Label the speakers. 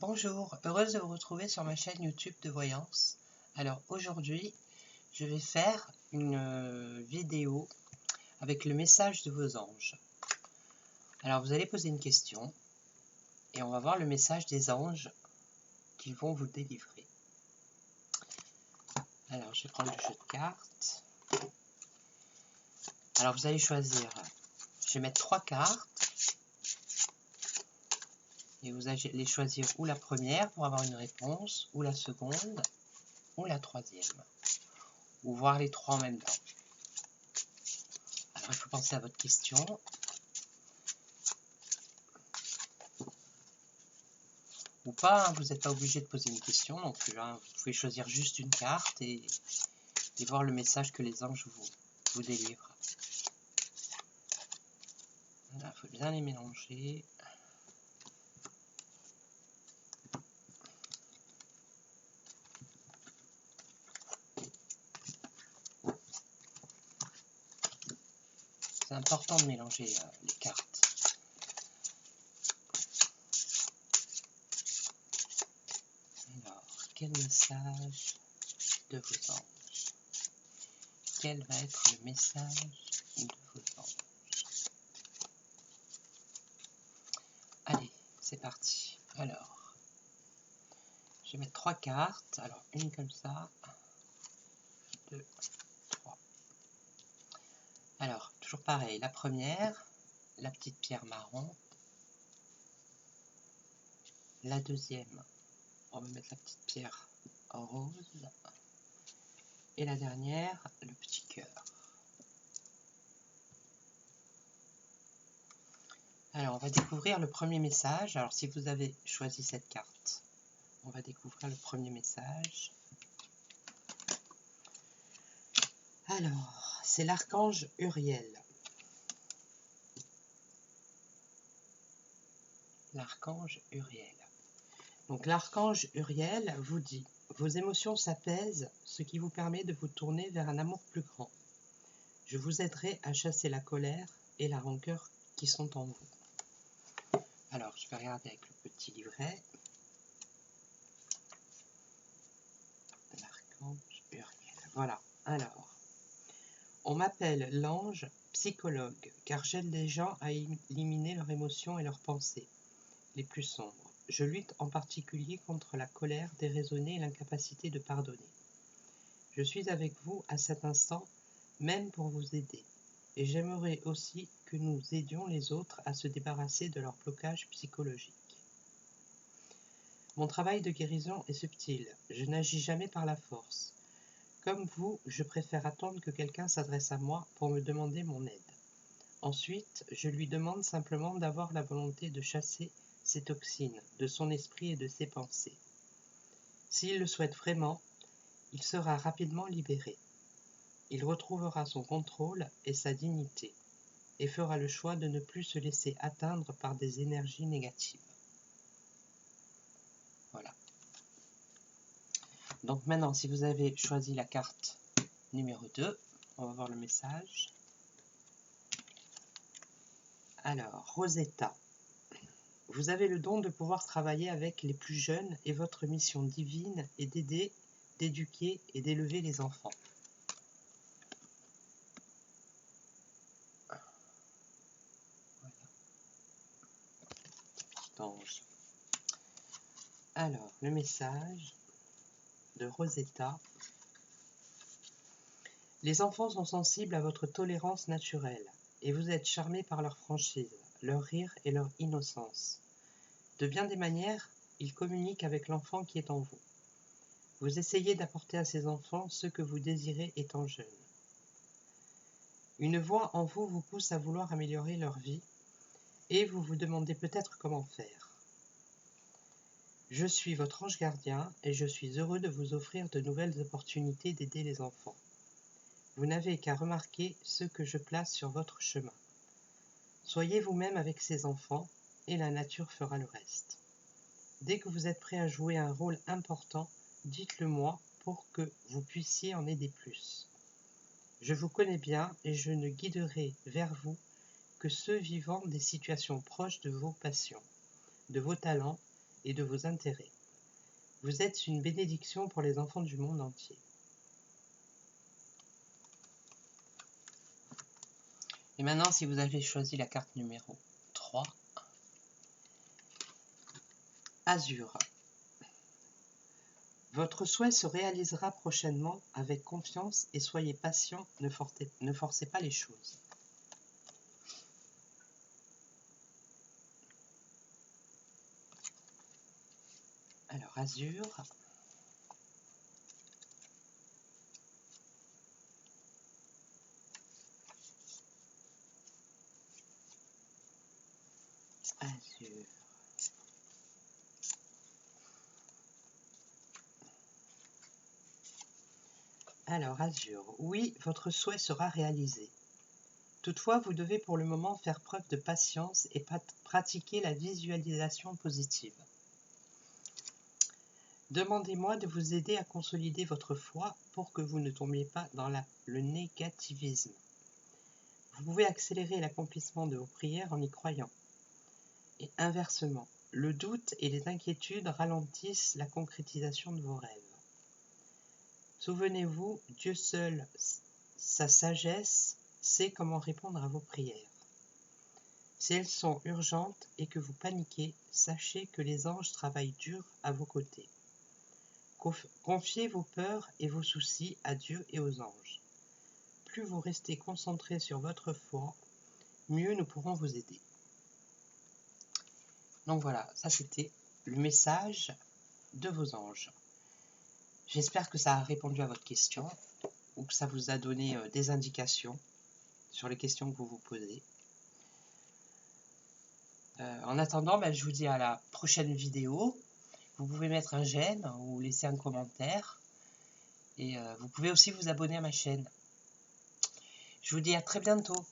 Speaker 1: Bonjour, heureuse de vous retrouver sur ma chaîne YouTube de voyance. Alors aujourd'hui, je vais faire une vidéo avec le message de vos anges. Alors vous allez poser une question et on va voir le message des anges qu'ils vont vous délivrer. Alors je vais prendre le jeu de cartes. Alors vous allez choisir, je vais mettre 3 cartes. Et vous allez choisir ou la première pour avoir une réponse, ou la seconde, ou la troisième. Ou voir les 3 en même temps. Alors il faut penser à votre question. Ou pas, hein, vous n'êtes pas obligé de poser une question non plus. Hein. Vous pouvez choisir juste une carte et voir le message que les anges vous délivrent. Voilà, il faut bien les mélanger. C'est important de mélanger les cartes. Alors, quel message de vos anges? Quel va être le message de vos anges? Allez, c'est parti. Alors, je vais mettre 3 cartes. Alors, une comme ça. 2, 3. Alors, toujours pareil. La première, la petite pierre marron. La deuxième, on va mettre la petite pierre rose. Et la dernière, le petit cœur. Alors, on va découvrir le premier message. Alors, si vous avez choisi cette carte, on va découvrir le premier message. Alors, c'est l'archange Uriel. L'archange Uriel. Donc, l'archange Uriel vous dit « Vos émotions s'apaisent, ce qui vous permet de vous tourner vers un amour plus grand. Je vous aiderai à chasser la colère et la rancœur qui sont en vous. » Alors, je vais regarder avec le petit livret. L'archange Uriel. Voilà. Alors, on m'appelle l'ange psychologue, car j'aide les gens à éliminer leurs émotions et leurs pensées les plus sombres. Je lutte en particulier contre la colère déraisonnée et l'incapacité de pardonner. Je suis avec vous à cet instant, même pour vous aider. Et j'aimerais aussi que nous aidions les autres à se débarrasser de leur blocage psychologique. Mon travail de guérison est subtil. Je n'agis jamais par la force. Comme vous, je préfère attendre que quelqu'un s'adresse à moi pour me demander mon aide. Ensuite, je lui demande simplement d'avoir la volonté de chasser ces toxines de son esprit et de ses pensées. S'il le souhaite vraiment, il sera rapidement libéré. Il retrouvera son contrôle et sa dignité, et fera le choix de ne plus se laisser atteindre par des énergies négatives. Voilà. Donc maintenant, si vous avez choisi la carte numéro 2, on va voir le message. Alors, Rosetta. Vous avez le don de pouvoir travailler avec les plus jeunes et votre mission divine est d'aider, d'éduquer et d'élever les enfants. Voilà. Petit ange. Alors, le message de Rosetta. Les enfants sont sensibles à votre tolérance naturelle et vous êtes charmés par leur franchise, leur rire et leur innocence. De bien des manières, ils communiquent avec l'enfant qui est en vous. Vous essayez d'apporter à ces enfants ce que vous désirez étant jeune. Une voix en vous vous pousse à vouloir améliorer leur vie et vous vous demandez peut-être comment faire. Je suis votre ange gardien et je suis heureux de vous offrir de nouvelles opportunités d'aider les enfants. Vous n'avez qu'à remarquer ce que je place sur votre chemin. Soyez vous-même avec ces enfants et la nature fera le reste. Dès que vous êtes prêt à jouer un rôle important, dites-le moi pour que vous puissiez en aider plus. Je vous connais bien et je ne guiderai vers vous que ceux vivant des situations proches de vos passions, de vos talents et de vos intérêts. Vous êtes une bénédiction pour les enfants du monde entier. Et maintenant, si vous avez choisi la carte numéro 3, Azur. Votre souhait se réalisera prochainement avec confiance et soyez patient, ne forcez pas les choses. Alors, Azur. Azur. Alors, Azur, oui, votre souhait sera réalisé. Toutefois, vous devez pour le moment faire preuve de patience et pratiquer la visualisation positive. Demandez-moi de vous aider à consolider votre foi pour que vous ne tombiez pas dans le négativisme. Vous pouvez accélérer l'accomplissement de vos prières en y croyant. Et inversement, le doute et les inquiétudes ralentissent la concrétisation de vos rêves. Souvenez-vous, Dieu seul, sa sagesse, sait comment répondre à vos prières. Si elles sont urgentes et que vous paniquez, sachez que les anges travaillent dur à vos côtés. Confiez vos peurs et vos soucis à Dieu et aux anges. Plus vous restez concentré sur votre foi, mieux nous pourrons vous aider. Donc voilà, ça c'était le message de vos anges. J'espère que ça a répondu à votre question ou que ça vous a donné des indications sur les questions que vous vous posez. En attendant, je vous dis à la prochaine vidéo. Vous pouvez mettre un j'aime ou laisser un commentaire. Et vous pouvez aussi vous abonner à ma chaîne. Je vous dis à très bientôt.